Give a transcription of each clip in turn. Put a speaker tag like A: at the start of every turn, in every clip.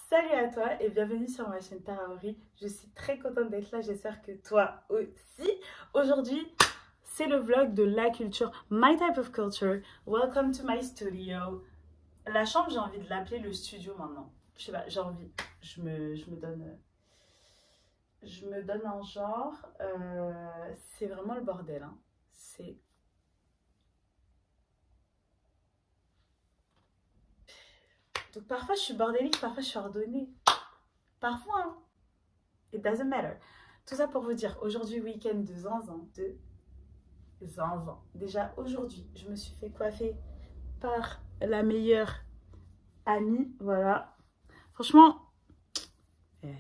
A: Salut à toi et bienvenue sur ma chaîne Taraori. Je suis très contente d'être là, j'espère que toi aussi. Aujourd'hui, c'est le vlog de la culture, my type of culture. Welcome to my studio. La chambre, j'ai envie de l'appeler le studio maintenant. Je sais pas, j'ai envie. Je me donne un genre. C'est vraiment le bordel, hein. Donc parfois je suis bordélique, parfois je suis ordonnée. Parfois, hein. It doesn't matter. Tout ça pour vous dire, aujourd'hui, week-end de zinzin. Déjà, aujourd'hui, je me suis fait coiffer par la meilleure amie. Voilà. Franchement, eh,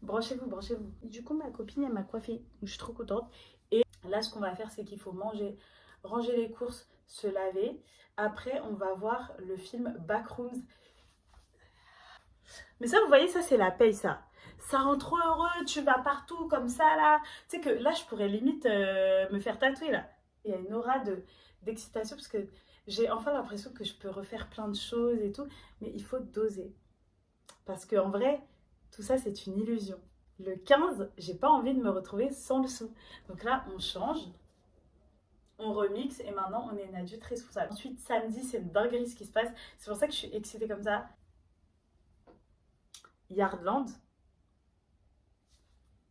A: branchez-vous, branchez-vous. Du coup, ma copine, elle m'a coiffée. Je suis trop contente. Et là, ce qu'on va faire, c'est qu'il faut manger, ranger les courses, se laver. Après, on va voir le film Backrooms. Mais ça, vous voyez, ça, c'est la paye, ça. Ça rend trop heureux, tu vas partout comme ça, là. Tu sais que là, je pourrais limite me faire tatouer, là. Il y a une aura d'excitation parce que j'ai enfin l'impression que je peux refaire plein de choses et tout. Mais il faut doser. Parce qu'en vrai, tout ça, c'est une illusion. Le 15, j'ai pas envie de me retrouver sans le sou. Donc là, on change, on remixe et maintenant, on est une adulte responsable. Ensuite, samedi, c'est une dinguerie ce qui se passe. C'est pour ça que je suis excitée comme ça. Yardland,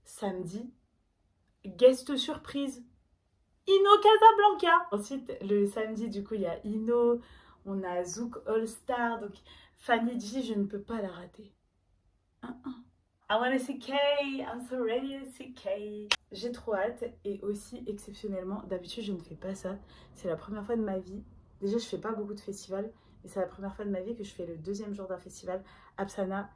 A: samedi, guest surprise, Ino Casablanca. Ensuite, le samedi, du coup, il y a Ino, on a Zouk All Star, donc Fanny G, je ne peux pas la rater. I wanna see Kay, I'm so ready to see Kay. J'ai trop hâte et aussi exceptionnellement, d'habitude je ne fais pas ça, c'est la première fois de ma vie. Déjà, je fais pas beaucoup de festivals, mais c'est la première fois de ma vie que je fais le deuxième jour d'un festival. Apsana,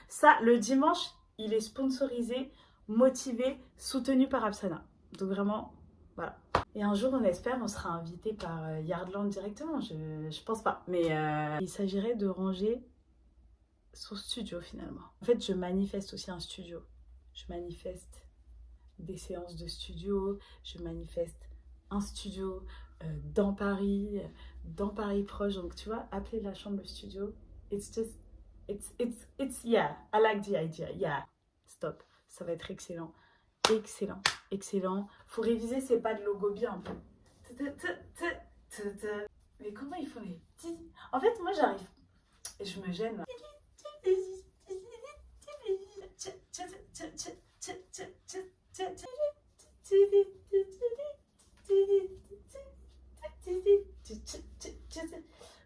A: ça, le dimanche, il est sponsorisé, motivé, soutenu par Apsana. Donc vraiment, voilà. Et un jour, on espère, on sera invité par Yardland directement. Je pense pas. Mais il s'agirait de ranger son studio finalement. En fait, je manifeste aussi un studio. Je manifeste des séances de studio. Je manifeste un studio dans Paris proche. Donc, tu vois, appeler la chambre le studio. It's just, yeah, I like the idea. Yeah, stop. Ça va être excellent. Excellent, excellent. Faut réviser, c'est pas de logo bien un peu. Mais comment ils font les petits. En fait, moi j'arrive. Et je me gêne.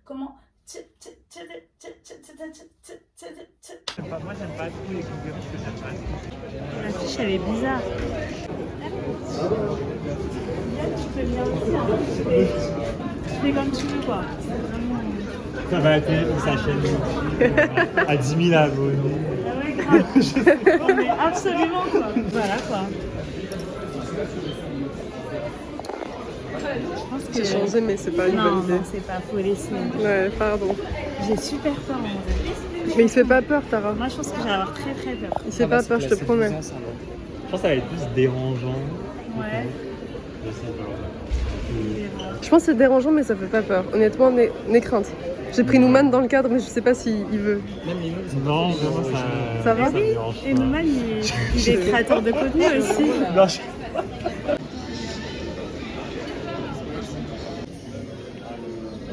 A: Comment.
B: Moi, j'aime pas trop les coupures parce que j'aime pas.
A: La fiche, elle est bizarre. Tu peux venir aussi, hein. Tu fais comme tu veux, quoi.
B: Ça va atterrir sur sa chaîne à 10 000 abonnés.
A: Ah ouais, grave. Mais absolument, quoi. Voilà, quoi. Je pense que...
C: J'ai changé, mais c'est pas une bonne idée.
A: Non, c'est pas faux, les semaines.
C: Ouais, pardon.
A: J'ai super peur, en vrai.
C: Mais il se fait pas peur, Tara.
A: Moi, je pense que je vais avoir très, très peur.
C: Il se fait pas peur, je te promets.
B: Je pense que ça va être plus dérangeant.
A: Ouais.
B: Je sais pas.
C: Je pense que c'est dérangeant, mais ça fait pas peur. Honnêtement, n'aie crainte. J'ai pris Nouman dans le cadre, mais je sais pas s'il veut.
B: Non, vraiment,
C: Ça va
B: me dérange
A: Et
B: pas.
A: Nouman, il est créateur de contenu aussi.
B: Non,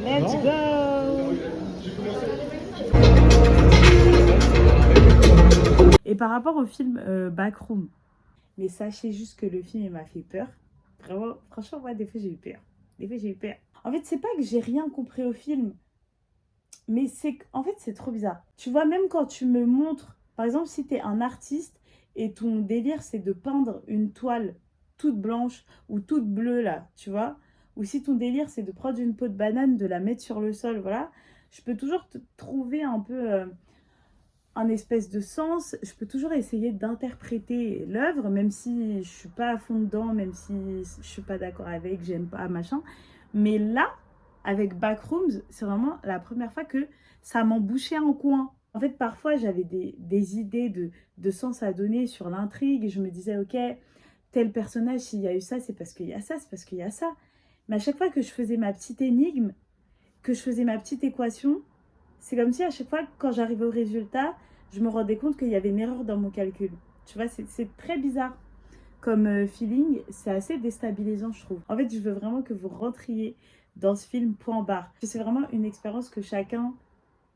A: Let's go! Et par rapport au film Backroom, mais sachez juste que le film il m'a fait peur. Vraiment, franchement, moi, des fois, j'ai eu peur. Des fois, j'ai eu peur. En fait, c'est pas que j'ai rien compris au film, mais c'est qu'en fait, c'est trop bizarre. Tu vois, même quand tu me montres, par exemple, si t'es un artiste et ton délire, c'est de peindre une toile toute blanche ou toute bleue, là, tu vois, ou si ton délire, c'est de prendre une peau de banane, de la mettre sur le sol, voilà, je peux toujours te trouver un peu... un espèce de sens, je peux toujours essayer d'interpréter l'œuvre, même si je suis pas à fond dedans, même si je suis pas d'accord avec, j'aime pas, machin. Mais là, avec Backrooms, c'est vraiment la première fois que ça m'en bouchait un coin. En fait, parfois, j'avais des idées de sens à donner sur l'intrigue, et je me disais, ok, tel personnage, s'il y a eu ça, c'est parce qu'il y a ça, c'est parce qu'il y a ça. Mais à chaque fois que je faisais ma petite énigme, que je faisais ma petite équation, c'est comme si à chaque fois, quand j'arrivais au résultat, je me rendais compte qu'il y avait une erreur dans mon calcul. Tu vois, c'est très bizarre comme feeling, c'est assez déstabilisant, je trouve. En fait, je veux vraiment que vous rentriez dans ce film point barre. C'est vraiment une expérience que chacun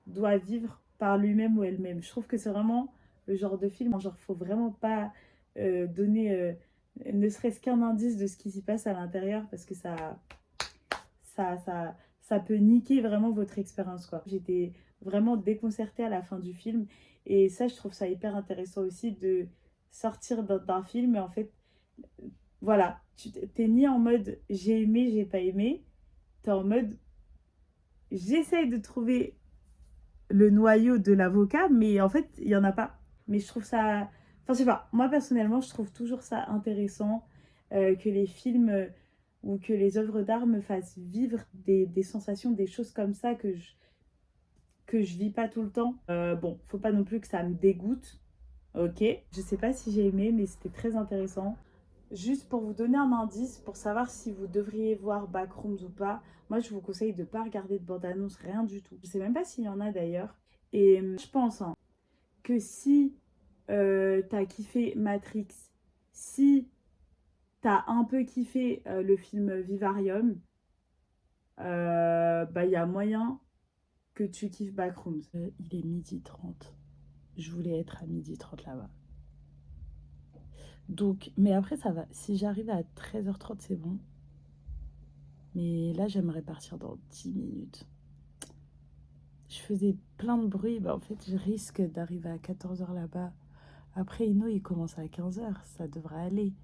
A: doit vivre par lui-même ou elle-même. Je trouve que c'est vraiment le genre de film, genre, faut vraiment pas donner ne serait-ce qu'un indice de ce qui s'y passe à l'intérieur parce que ça peut niquer vraiment votre expérience, quoi. J'étais vraiment déconcertée à la fin du film et ça, je trouve ça hyper intéressant aussi de sortir d'un film et en fait, voilà, tu t'es ni en mode j'ai aimé, j'ai pas aimé, t'es en mode j'essaye de trouver le noyau de l'avocat, mais en fait, il y en a pas. Mais je trouve ça... Enfin, je sais pas, moi personnellement, je trouve toujours ça intéressant que les films ou que les œuvres d'art me fassent vivre des sensations, des choses comme ça que je vis pas tout le temps. Bon, faut pas non plus que ça me dégoûte, ok. Je sais pas si j'ai aimé, mais c'était très intéressant. Juste pour vous donner un indice, pour savoir si vous devriez voir Backrooms ou pas, moi je vous conseille de ne pas regarder de bande-annonce, rien du tout. Je sais même pas s'il y en a d'ailleurs. Et je pense que si t'as kiffé Matrix, si t'as un peu kiffé le film Vivarium, bah il y a moyen que tu kiffes Backrooms. Il est 12h30. Je voulais être à 12h30 là-bas. Donc, mais après ça va. Si j'arrive à 13h30, c'est bon. Mais là, j'aimerais partir dans 10 minutes. Je faisais plein de bruit. Bah, en fait, je risque d'arriver à 14h là-bas. Après, Ino, il commence à 15h. Ça devrait aller.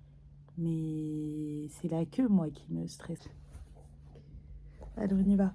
A: Mais c'est la queue, moi, qui me stresse. Allez, on y va.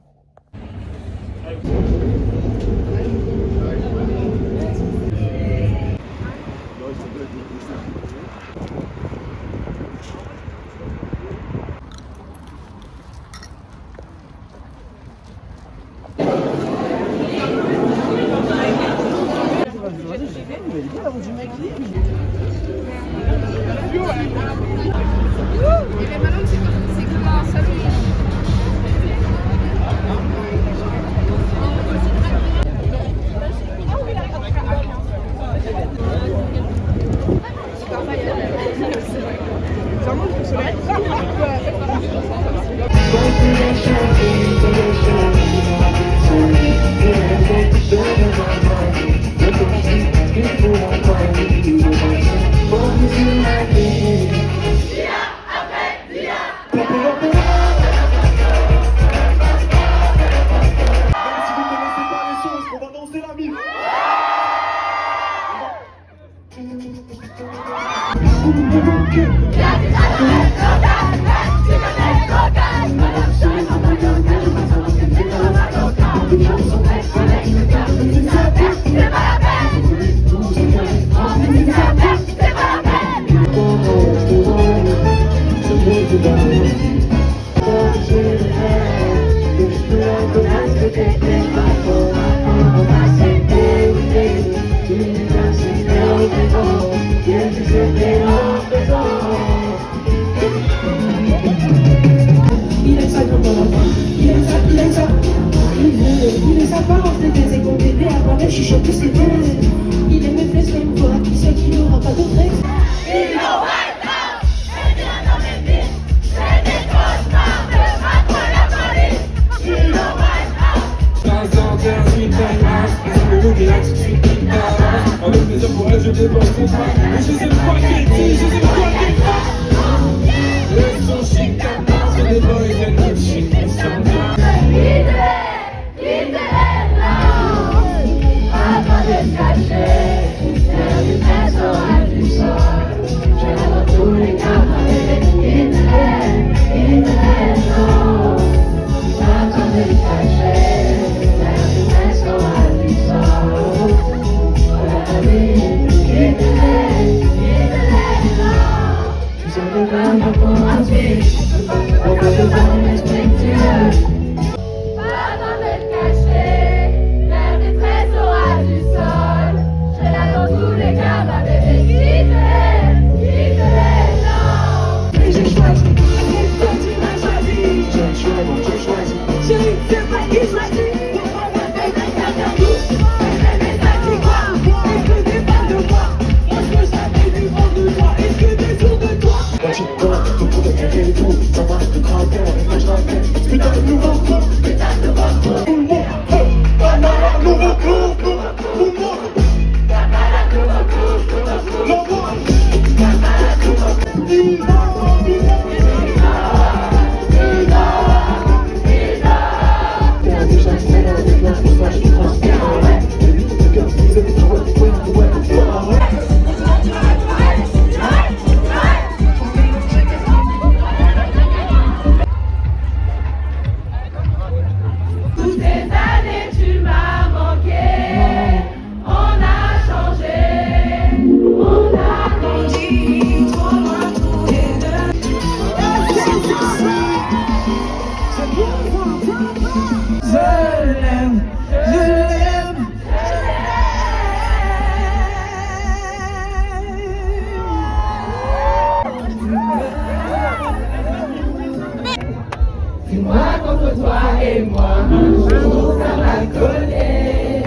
D: et moi, un jour ça va coller.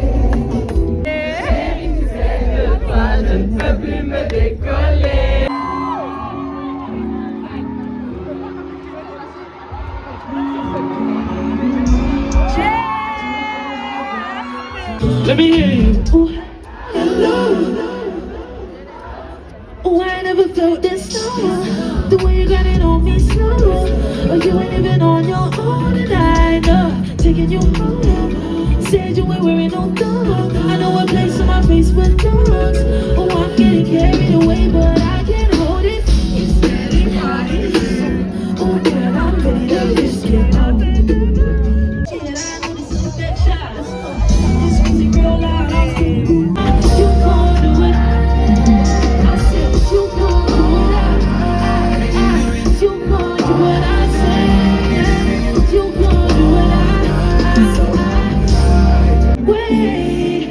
D: Chérie, tu sais que toi, je ne peux plus me décoller.
B: Let me hear you.
D: Oh, I never felt this slow. The way you got it on me slow. Oh, you ain't even on your own tonight. Taking you home. Said you ain't wearing no thong. I know a place on my face with dogs. Oh, I'm getting carried away, but I can't hold it. It's getting hot. Oh, girl, I'm ready to risk it. Oh, yeah, I know this is that shot. This music real loud. You gon' do it. I said you gon' do it. You gon' do what I say. You gon' do what I wait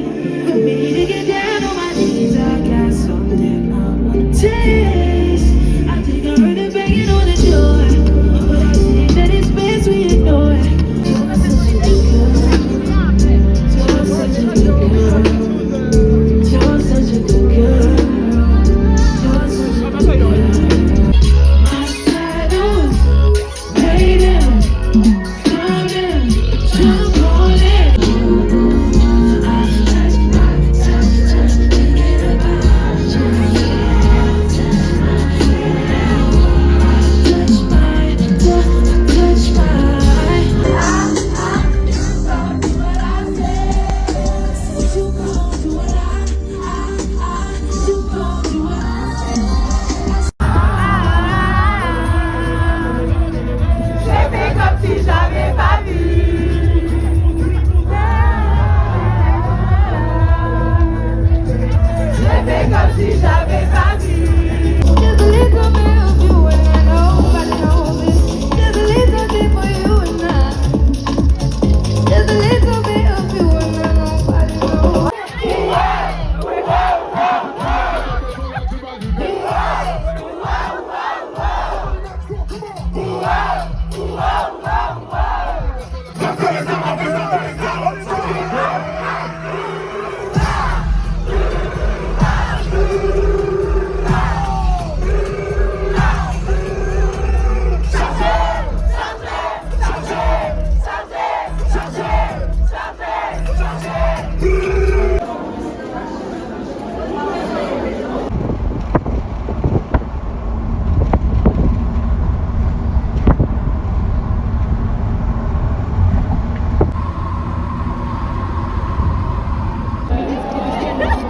D: for me to get down on my knees. I got something I wanna taste. I think I heard it banging on the door, but I think that it's best we ignore it. You're such a good girl. You're such a good girl. You're such a good girl. You're such a good girl. My shadows, fading, coming, jump on it. I touch my touch, thinking about you. Touch my touch my. You gon' do what I you gon' do what J'ai fait comme si j'avais pas vu. J'ai fait comme si j'avais pas vu. Just a little bit of you and I nobody knows it. Just a little bit for you and I. Just a little bit of you and I nobody knows it.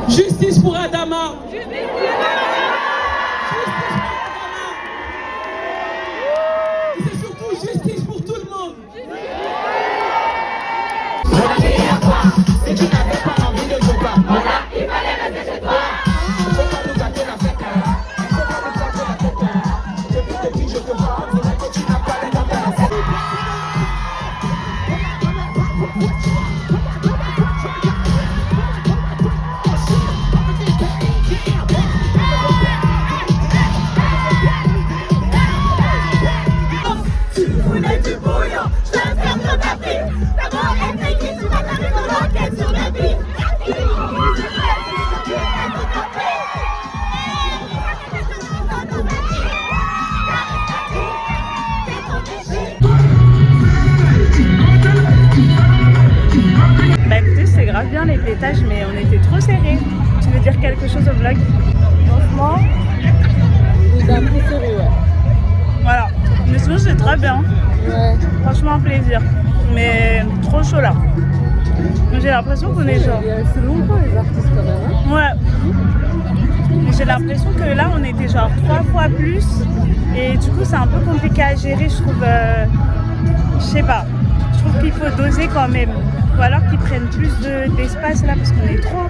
E: Justice pour Adama. Et c'est surtout justice pour tout le monde.
A: Bah écoutez, c'est grave bien les pétages, mais on était trop serrés. Tu veux dire quelque chose au vlog? Franchement,
C: C'est un peu serré, ouais.
A: voilà. Mais sinon, c'est très bien.
C: Ouais.
A: Franchement, un plaisir. Mais trop chaud là. J'ai l'impression qu'on est genre.
C: Il reste longtemps les artistes quand même. Hein.
A: Ouais. Mais j'ai l'impression que là, on était genre 3 fois plus. Et du coup, c'est un peu compliqué à gérer, je trouve. Je sais pas. Je trouve qu'il faut doser quand même. Ou alors qu'ils prennent plus d'espace là parce qu'on est trop.